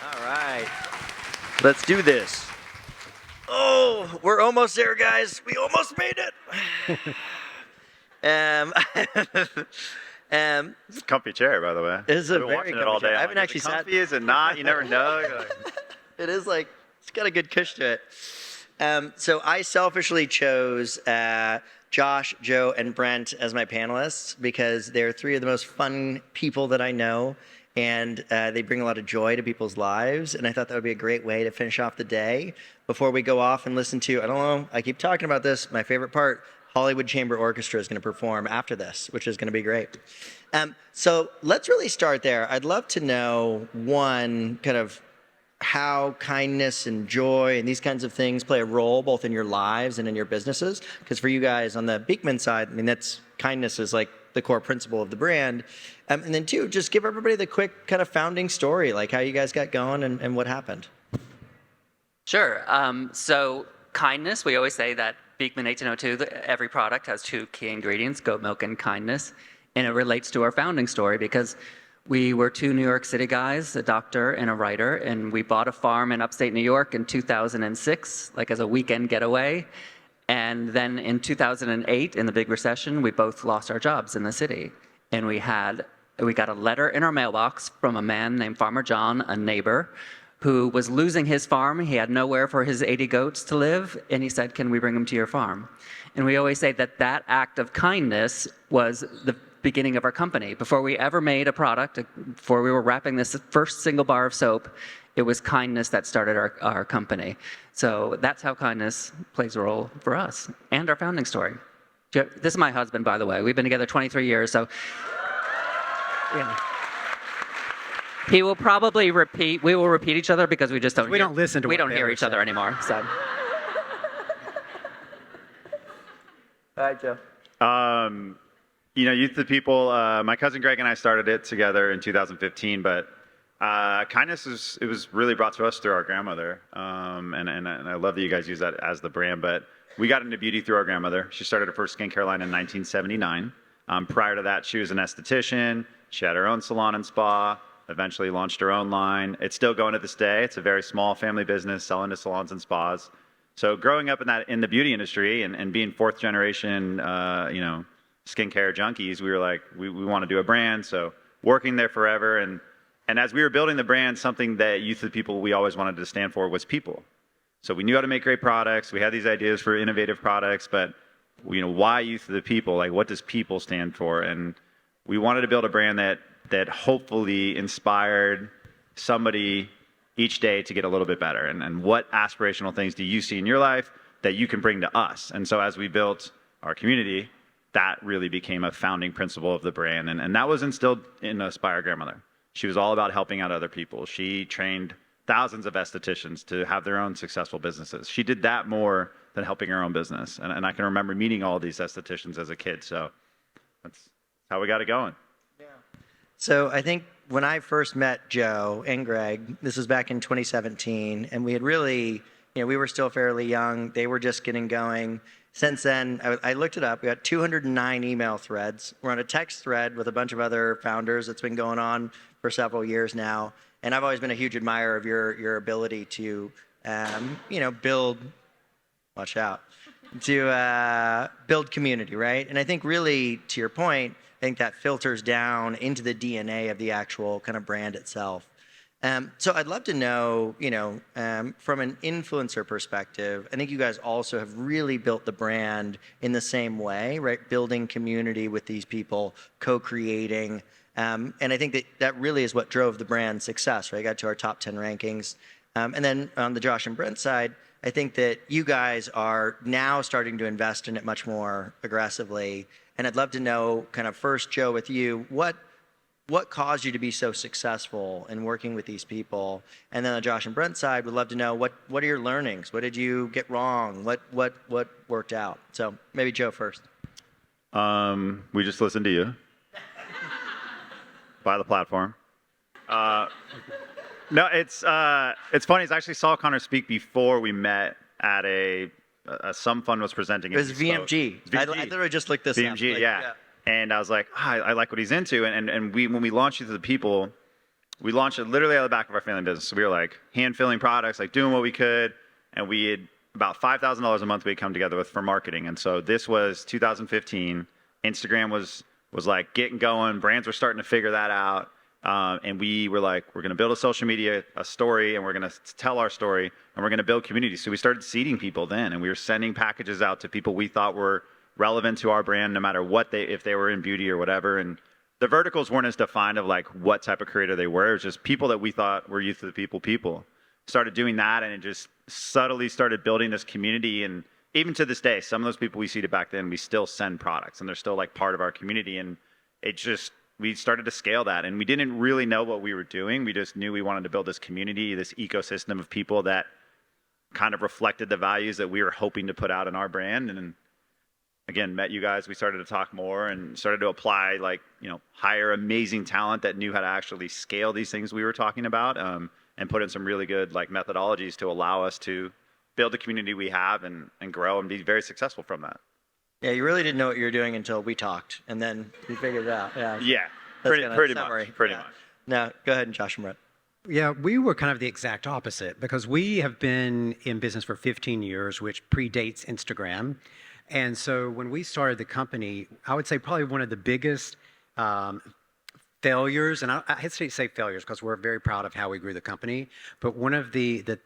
All right. Let's do this. Oh, we're almost there, guys. We almost made it. um, It's a comfy chair, by the way. It's a I've been very watching it all comfy chair. day. I haven't Like, actually is it sat. comfy? Is it not? You never know. You're like, It is like, it's got a good cush to it. So I selfishly chose Josh, Joe, and Brent as my panelists because they're three of the most fun people that I know, and they bring a lot of joy to people's lives. And I thought that would be a great way to finish off the day before we go off and listen to, I don't know, I keep talking about this, my favorite part, Hollywood Chamber Orchestra is going to perform after this, which is going to be great. So let's really start there. I'd love to know, one, kind of how kindness and joy and these kinds of things play a role both in your lives and in your businesses. Because for you guys on the Beekman side, I mean, that's kindness is like the core principle of the brand. And then two, just give everybody the quick kind of founding story, like how you guys got going and what happened. Sure. So kindness, we always say that Beekman 1802, every product has two key ingredients, goat milk and kindness. And it relates to our founding story because we were two New York City guys, a doctor and a writer, and we bought a farm in upstate New York in 2006, like as a weekend getaway. And then in 2008, in the big recession, we both lost our jobs in the city. And we got a letter in our mailbox from a man named Farmer John, a neighbor, who was losing his farm. He had nowhere for his 80 goats to live, and he said, "Can we bring them to your farm?" And we always say that that act of kindness was the beginning of our company. Before we ever made a product, before we were wrapping this first single bar of soap, it was kindness that started our company. So that's how kindness plays a role for us and our founding story. This is my husband, by the way. We've been together 23 years, so yeah. He will probably repeat. We will repeat each other because we just don't. We don't listen to. We what don't hear Baylor each other said. anymore. So. All right, Joe. Youth of the People, my cousin Greg and I started it together in 2015, but kindness was really brought to us through our grandmother. And I love that you guys use that as the brand, but we got into beauty through our grandmother. She started her first skincare line in 1979. Prior to that, she was an esthetician. She had her own salon and spa, eventually launched her own line. It's still going to this day. It's a very small family business selling to salons and spas. So growing up in the beauty industry and being fourth generation, skincare junkies, we were like, we want to do a brand. So working there forever. And as we were building the brand, something that Youth of the People we always wanted to stand for was people. So we knew how to make great products. We had these ideas for innovative products, but why Youth of the People? Like, what does people stand for? And we wanted to build a brand that hopefully inspired somebody each day to get a little bit better. And what aspirational things do you see in your life that you can bring to us? And so as we built our community, that really became a founding principle of the brand. And that was instilled in us by our grandmother. She was all about helping out other people. She trained thousands of estheticians to have their own successful businesses. She did that more than helping her own business. And I can remember meeting all these estheticians as a kid. So that's how we got it going. Yeah. So I think when I first met Joe and Greg, this was back in 2017, and we had really, we were still fairly young. They were just getting going. Since then, I looked it up. We got 209 email threads. We're on a text thread with a bunch of other founders that's been going on for several years now. And I've always been a huge admirer of your ability to, build, watch out, to build community, right? And I think really, to your point, I think that filters down into the DNA of the actual kind of brand itself. So I'd love to know, from an influencer perspective, I think you guys also have really built the brand in the same way, right? Building community with these people, co-creating. And I think that really is what drove the brand's success, right? Got to our top 10 rankings. And then on the Josh and Brent side, I think that you guys are now starting to invest in it much more aggressively. And I'd love to know, kind of first, Joe, with you, what caused you to be so successful in working with these people? And then on Josh and Brent's side, we'd love to know what are your learnings? What did you get wrong? What worked out? So maybe Joe first. We just listened to you. Buy the platform. No, it's funny. I actually saw Conor speak before we met at some fund was presenting. It was VMG. I literally just looked this up. VMG, yeah. And I was like, I like what he's into. And when we launched Youth of the People, we launched it literally out of the back of our family business. So we were like hand filling products, like doing what we could. And we had about $5,000 a month we'd come together with for marketing. And so this was 2015. Instagram was like getting going. Brands were starting to figure that out. And we were like, we're going to build a social media, a story, and we're going to tell our story, and we're going to build community. So we started seeding people then, and we were sending packages out to people we thought were relevant to our brand, no matter what if they were in beauty or whatever. And the verticals weren't as defined of like what type of creator they were. It was just people that we thought were youth of the people. Started doing that, and it just subtly started building this community. And even to this day, some of those people we seeded back then, we still send products, and they're still like part of our community. And it just, we started to scale that, and we didn't really know what we were doing. We just knew we wanted to build this community, this ecosystem of people that kind of reflected the values that we were hoping to put out in our brand. And again, met you guys. We started to talk more and started to apply, like, hire amazing talent that knew how to actually scale these things we were talking about, and put in some really good like methodologies to allow us to build the community we have and grow and be very successful from that. Yeah, you really didn't know what you were doing until we talked, and then you figured it out. Yeah. Yeah, That's pretty summary. much. Pretty much. Now, go ahead, Josh and Brent. Yeah, we were kind of the exact opposite because we have been in business for 15 years, which predates Instagram. And so when we started the company, I would say probably one of the biggest failures, and I hesitate to say failures because we're very proud of how we grew the company, but one of the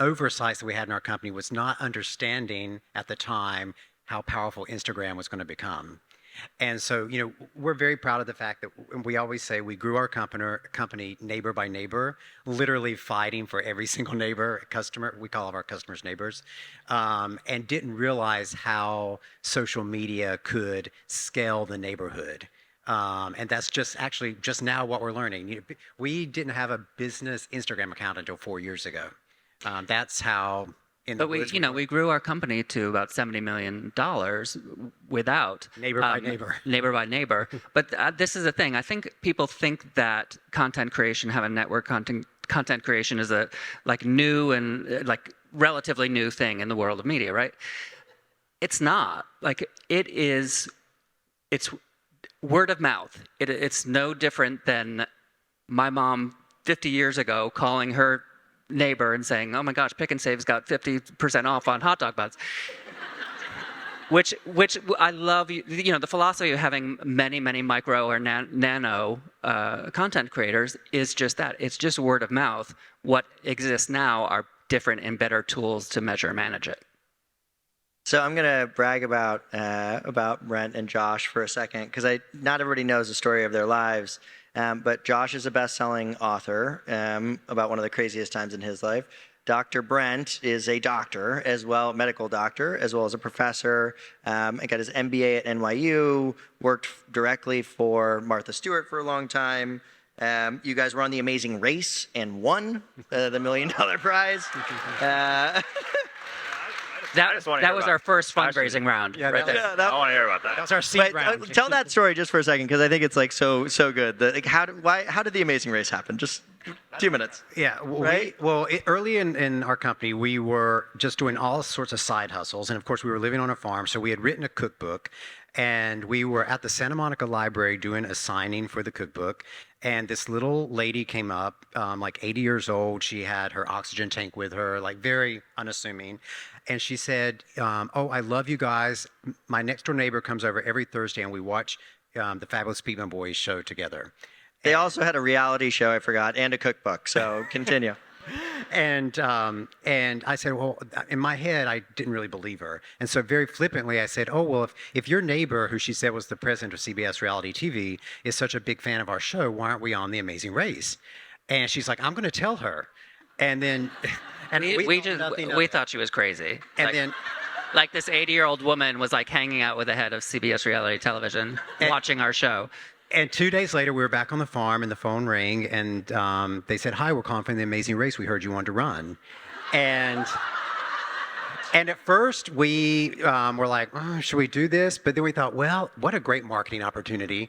oversights that we had in our company was not understanding at the time how powerful Instagram was going to become. And so, we're very proud of the fact that we always say we grew our company neighbor by neighbor, literally fighting for every single neighbor, customer. We call all of our customers neighbors, and didn't realize how social media could scale the neighborhood. And that's just now what we're learning. We didn't have a business Instagram account until 4 years ago. That's how. But we grew our company to about $70 million without neighbor by neighbor. Neighbor by neighbor. But this is the thing. I think people think that content creation, having network content creation, is a like new and like relatively new thing in the world of media, right? It's not. Like it's word of mouth. It's no different than my mom 50 years ago calling her neighbor and saying, "Oh my gosh, Pick and Save's got 50% off on hot dog buns." which I love. The philosophy of having many micro or nano content creators is just that. It's just word of mouth. What exists now are different and better tools to measure and manage it. So I'm going to brag about Brent and Josh for a second, because not everybody knows the story of their lives. But Josh is a best-selling author about one of the craziest times in his life. Dr. Brent is a doctor, as well, medical doctor, as well as a professor. And got his MBA at NYU, worked directly for Martha Stewart for a long time. You guys were on The Amazing Race and won the $1 million prize. That was our first fundraising round. Yeah, right there. I want to hear about that. That was our seed round. Tell that story just for a second, because I think it's like so good. How did The Amazing Race happen? Just 2 minutes. Yeah, right? Early in our company, we were just doing all sorts of side hustles. And of course, we were living on a farm. So we had written a cookbook, and we were at the Santa Monica Library doing a signing for the cookbook. And this little lady came up, like 80 years old. She had her oxygen tank with her, like very unassuming. And she said, "Oh, I love you guys. My next door neighbor comes over every Thursday, and we watch the Fabulous Beekman Boys show together." They also had a reality show, I forgot, and a cookbook. So continue. And I said, well, in my head, I didn't really believe her. And so very flippantly, I said, oh, well, if your neighbor, who she said was the president of CBS Reality TV, is such a big fan of our show, why aren't we on The Amazing Race? And she's like, I'm going to tell her. And then... And we thought she was crazy. And like this 80-year-old woman was like hanging out with the head of CBS reality television, watching our show. And 2 days later, we were back on the farm, and the phone rang, and they said, "Hi, we're calling from The Amazing Race. We heard you wanted to run." And at first, we were like, oh, should we do this? But then we thought, well, what a great marketing opportunity.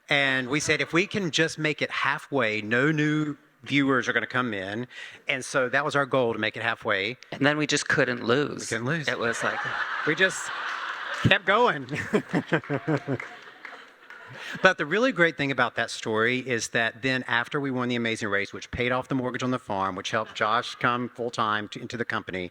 And we said, if we can just make it halfway, no new viewers are going to come in. And so that was our goal, to make it halfway. And then we just couldn't lose. We couldn't lose. It was like... We just kept going. But the really great thing about that story is that then after we won the Amazing Race, which paid off the mortgage on the farm, which helped Josh come full-time into the company,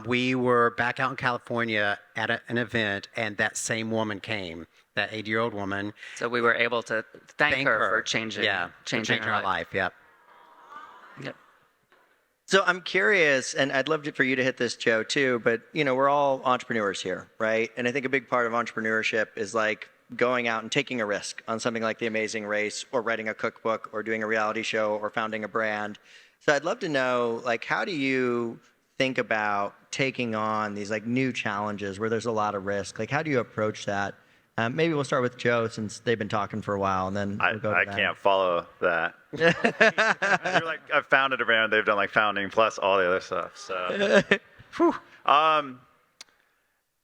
we were back out in California at an event, and that same woman came, that 80-year-old woman. So we were able to thank her for changing, changing her life. Yep. Yep. So I'm curious, and I'd love for you to hit this, Joe, too, but, we're all entrepreneurs here, right? And I think a big part of entrepreneurship is like going out and taking a risk on something like The Amazing Race or writing a cookbook or doing a reality show or founding a brand. So I'd love to know, like, how do you think about taking on these like new challenges where there's a lot of risk? Like, how do you approach that? Maybe we'll start with Joe since they've been talking for a while, and then we'll go to I can't follow that. You're like, I've founded a brand. They've done like founding plus all the other stuff. So,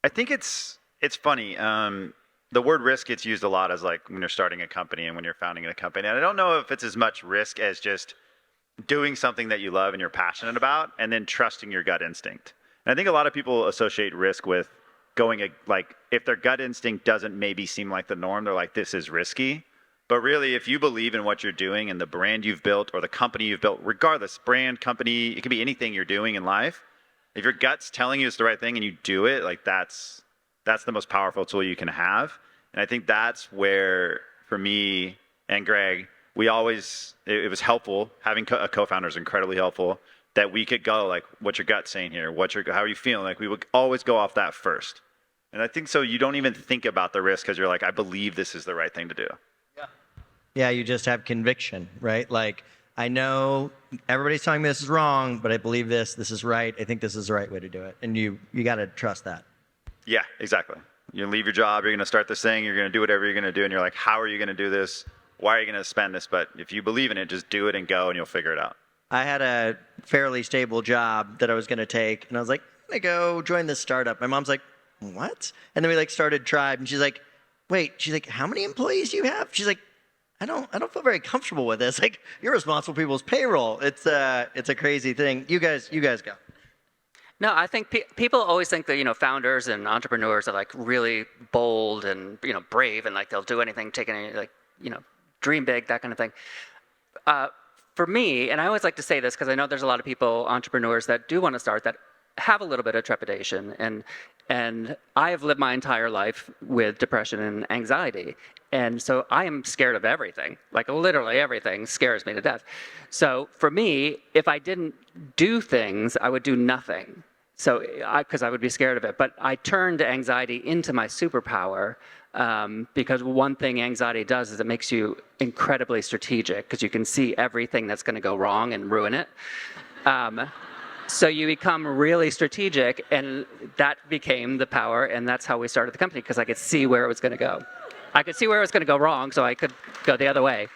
I think it's funny. The word risk gets used a lot as like when you're starting a company and when you're founding a company. And I don't know if it's as much risk as just doing something that you love and you're passionate about, and then trusting your gut instinct. And I think a lot of people associate risk with going like, if their gut instinct doesn't maybe seem like the norm, they're like, this is risky. But really, if you believe in what you're doing and the brand you've built or the company you've built, regardless, brand, company, it could be anything you're doing in life. If your gut's telling you it's the right thing and you do it, like that's the most powerful tool you can have. And I think that's where, for me and Greg, it was helpful. Having a co-founder is incredibly helpful, that we could go like, what's your gut saying here? How are you feeling? Like, we would always go off that first. And I think so you don't even think about the risk because you're like, I believe this is the right thing to do. Yeah, you just have conviction, right? Like, I know everybody's telling me this is wrong, but I believe this is right. I think this is the right way to do it. And you got to trust that. Yeah, exactly. You leave your job, you're going to start this thing, you're going to do whatever you're going to do, and you're like, how are you going to do this? Why are you going to spend this? But if you believe in it, just do it and go, and you'll figure it out. I had a fairly stable job that I was going to take, and I was like, I'm going to go join this startup. My mom's like, what? And then we like started Tribe, and she's like, wait, how many employees do you have? She's like, I don't feel very comfortable with this. Like, you're responsible for people's payroll. It's a crazy thing. You guys go. No, I think people always think that, founders and entrepreneurs are like really bold and, brave, and like they'll do anything, take any, like, dream big, that kind of thing. For me, and I always like to say this because I know there's a lot of people, entrepreneurs, that do want to start that have a little bit of trepidation. And I have lived my entire life with depression and anxiety. And so I am scared of everything. Like, literally everything scares me to death. So for me, if I didn't do things, I would do nothing. So because I would be scared of it. But I turned anxiety into my superpower, because one thing anxiety does is it makes you incredibly strategic because you can see everything that's going to go wrong and ruin it. So you become really strategic, and that became the power, and that's how we started the company, because I could see where it was going to go. I could see where it was going to go wrong, so I could go the other way.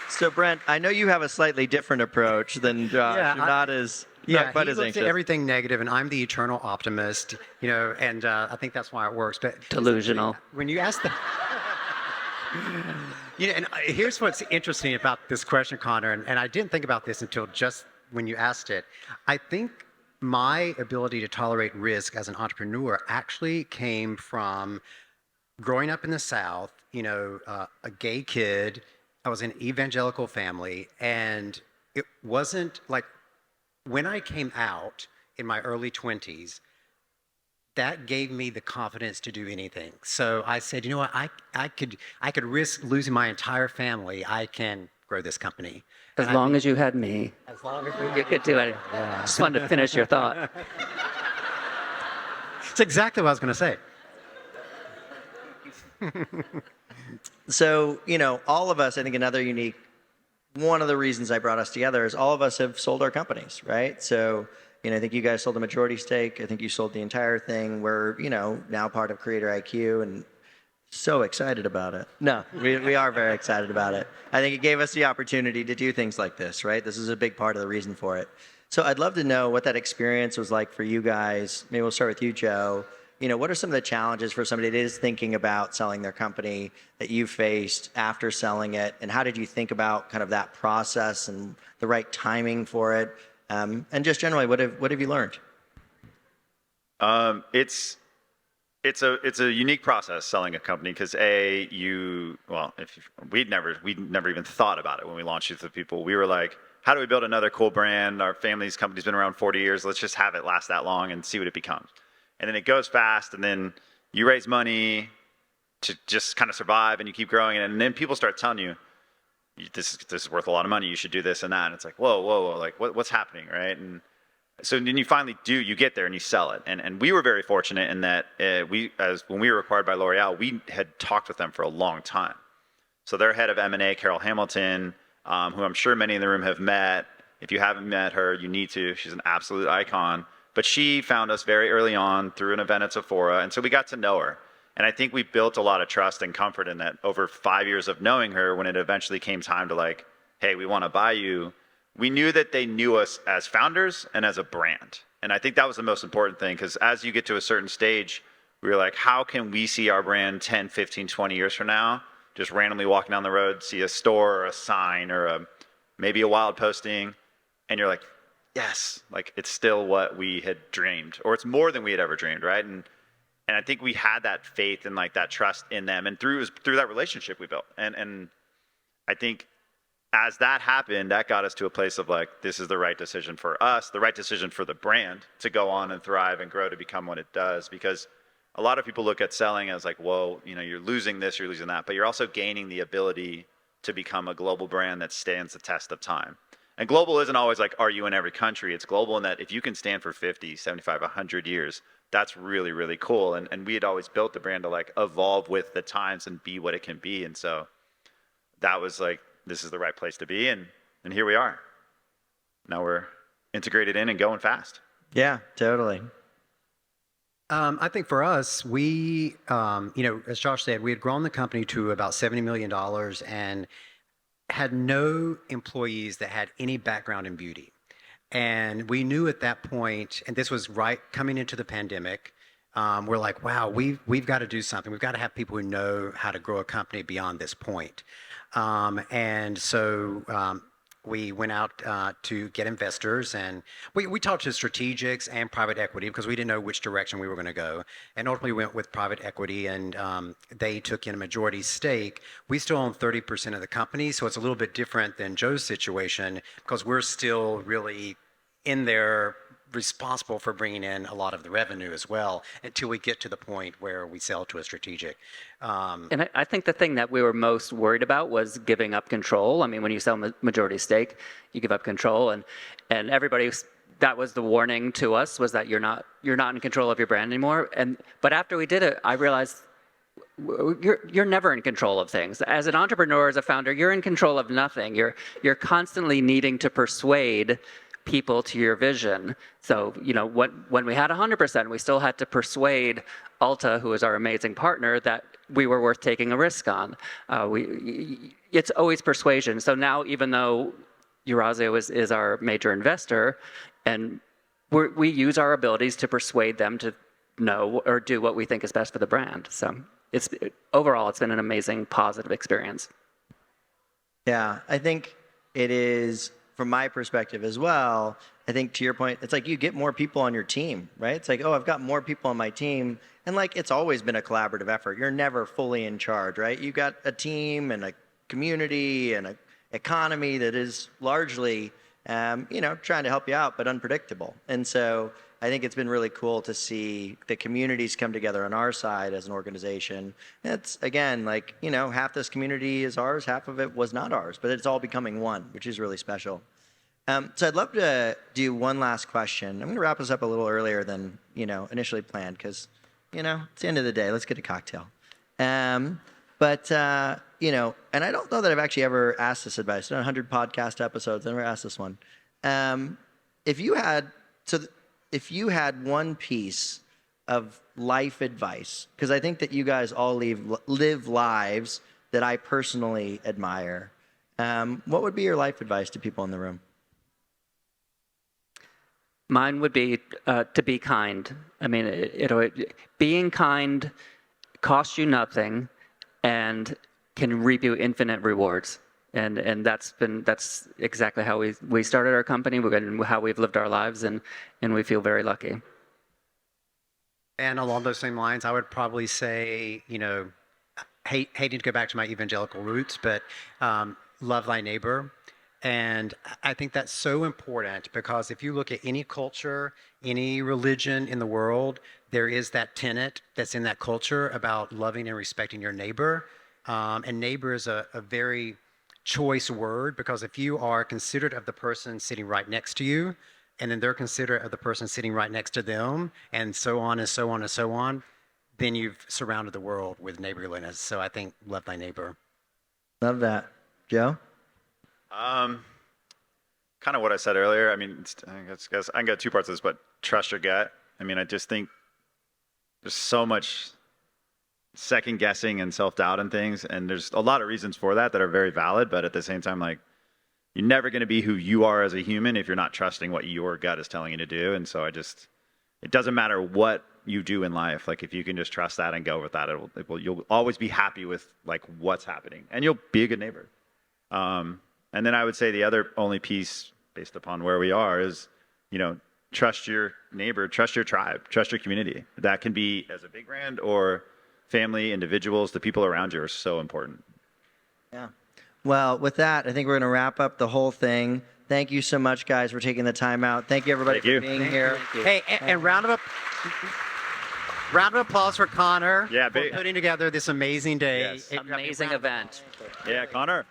So Brent, I know you have a slightly different approach than Josh. Yeah, You're not quite he as looks anxious. at everything negative, and I'm the eternal optimist, and I think that's why it works. But Delusional. when you ask the, and here's what's interesting about this question, Conor, and I didn't think about this until just when you asked it. I think my ability to tolerate risk as an entrepreneur actually came from growing up in the South, a gay kid. I was in an evangelical family, and it wasn't like, when I came out in my early 20s, that gave me the confidence to do anything. So I said, you know what, I could risk losing my entire family. I can grow this company. As long as you had me. As long as You could do it. Yeah. Just wanted to finish your thought. It's exactly what I was going to say. So, all of us, I think one of the reasons I brought us together is all of us have sold our companies, right? So, I think you guys sold a majority stake. I think you sold the entire thing. We're, now part of CreatorIQ and so excited about it. No, we are very excited about it. I think it gave us the opportunity to do things like this, right? This is a big part of the reason for it. So I'd love to know what that experience was like for you guys. Maybe we'll start with you, Joe. What are some of the challenges for somebody that is thinking about selling their company that you faced after selling it? And how did you think about kind of that process and the right timing for it? And just generally, what have you learned? It's a unique process selling a company because we'd never even thought about it when we launched Youth with People. We were like, how do we build another cool brand? Our family's company's been around 40 years. Let's just have it last that long and see what it becomes. And then it goes fast, and then you raise money to just kind of survive, and you keep growing, and then people start telling you, this is worth a lot of money. You should do this and that. And it's like, whoa, like what's happening, right? And so then you finally you get there and you sell it. And we were very fortunate in that when we were acquired by L'Oréal, we had talked with them for a long time. So their head of M&A, Carol Hamilton, who I'm sure many in the room have met. If you haven't met her, you need to. She's an absolute icon. But she found us very early on through an event at Sephora. And so we got to know her. And I think we built a lot of trust and comfort in that over 5 years of knowing her. When it eventually came time to like, hey, we want to buy you, we knew that they knew us as founders and as a brand. And I think that was the most important thing, because as you get to a certain stage, we were like, how can we see our brand 10, 15, 20 years from now? Just randomly walking down the road, see a store or a sign or maybe a wild posting, and you're like, yes, like it's still what we had dreamed, or it's more than we had ever dreamed, right? And I think we had that faith and like that trust in them, and through that relationship we built. And I think as that happened, that got us to a place of like, this is the right decision for us, the right decision for the brand to go on and thrive and grow to become what it does. Because a lot of people look at selling as like, whoa, you're losing this, you're losing that, but you're also gaining the ability to become a global brand that stands the test of time. And global isn't always like, are you in every country? It's global in that if you can stand for 50, 75, 100 years, that's really, really cool. And we had always built the brand to like evolve with the times and be what it can be. And so that was like, this is the right place to be. And here we are. Now we're integrated in and going fast. Yeah, totally. I think for us, we, as Josh said, we had grown the company to about $70 million and had no employees that had any background in beauty. And we knew at that point, and this was right coming into the pandemic, we're like, wow, we've got to do something. We've got to have people who know how to grow a company beyond this point. And so we went out to get investors, and we talked to strategics and private equity because we didn't know which direction we were going to go. And ultimately went with private equity, and they took in a majority stake. We still own 30% of the company, so it's a little bit different than Joe's situation because we're still really in there responsible for bringing in a lot of the revenue as well until we get to the point where we sell to a strategic. And I think the thing that we were most worried about was giving up control. I mean, when you sell majority stake, you give up control, and everybody, that was the warning to us, was that you're not in control of your brand anymore. But after we did it, I realized you're never in control of things. As an entrepreneur, as a founder, you're in control of nothing. You're constantly needing to persuade people to your vision. So, when we had 100%, we still had to persuade Ulta, who is our amazing partner, that we were worth taking a risk on. It's always persuasion. So now, even though Eurazeo is our major investor, and we use our abilities to persuade them to know or do what we think is best for the brand. So overall, it's been an amazing, positive experience. Yeah, I think it is, from my perspective as well. I think to your point, it's like you get more people on your team, right? It's like, oh, I've got more people on my team. And like, it's always been a collaborative effort. You're never fully in charge, right? You got a team and a community and an economy that is largely, trying to help you out, but unpredictable. And so I think it's been really cool to see the communities come together on our side as an organization. It's, again, like, half this community is ours, half of it was not ours, but it's all becoming one, which is really special. So I'd love to do one last question. I'm going to wrap this up a little earlier than, initially planned because, it's the end of the day. Let's get a cocktail. And I don't know that I've actually ever asked this advice. I've done 100 podcast episodes. I've never asked this one. If you had one piece of life advice, because I think that you guys all live lives that I personally admire, what would be your life advice to people in the room? Mine would be to be kind. I mean, being kind costs you nothing and can reap you infinite rewards. And that's exactly how we started our company, and how we've lived our lives, and we feel very lucky. And along those same lines, I would probably say, hating to go back to my evangelical roots, but love thy neighbor. And I think that's so important because if you look at any culture, any religion in the world, there is that tenet that's in that culture about loving and respecting your neighbor. And neighbor is a very choice word because if you are considerate of the person sitting right next to you, and then they're considerate of the person sitting right next to them, and so on and so on and so on, then you've surrounded the world with neighborliness. So I think love thy neighbor. Love that. Joe? Kind of what I said earlier. I mean, I guess I can go two parts of this, but trust your gut. I mean, I just think there's so much second guessing and self-doubt and things, and there's a lot of reasons for that are very valid, but at the same time, like, you're never going to be who you are as a human if you're not trusting what your gut is telling you to do. And so it doesn't matter what you do in life. Like, if you can just trust that and go with that, you'll always be happy with like what's happening, and you'll be a good neighbor. And then I would say the other only piece based upon where we are is, trust your neighbor, trust your tribe, trust your community. That can be as a big brand or family, individuals, the people around you are so important. Yeah. Well, with that, I think we're going to wrap up the whole thing. Thank you so much, guys, for taking the time out. Thank you, everybody, for being here. Hey, and round of applause for Conor Yeah, for putting together this amazing day. Yes. Amazing event. Yeah, Conor.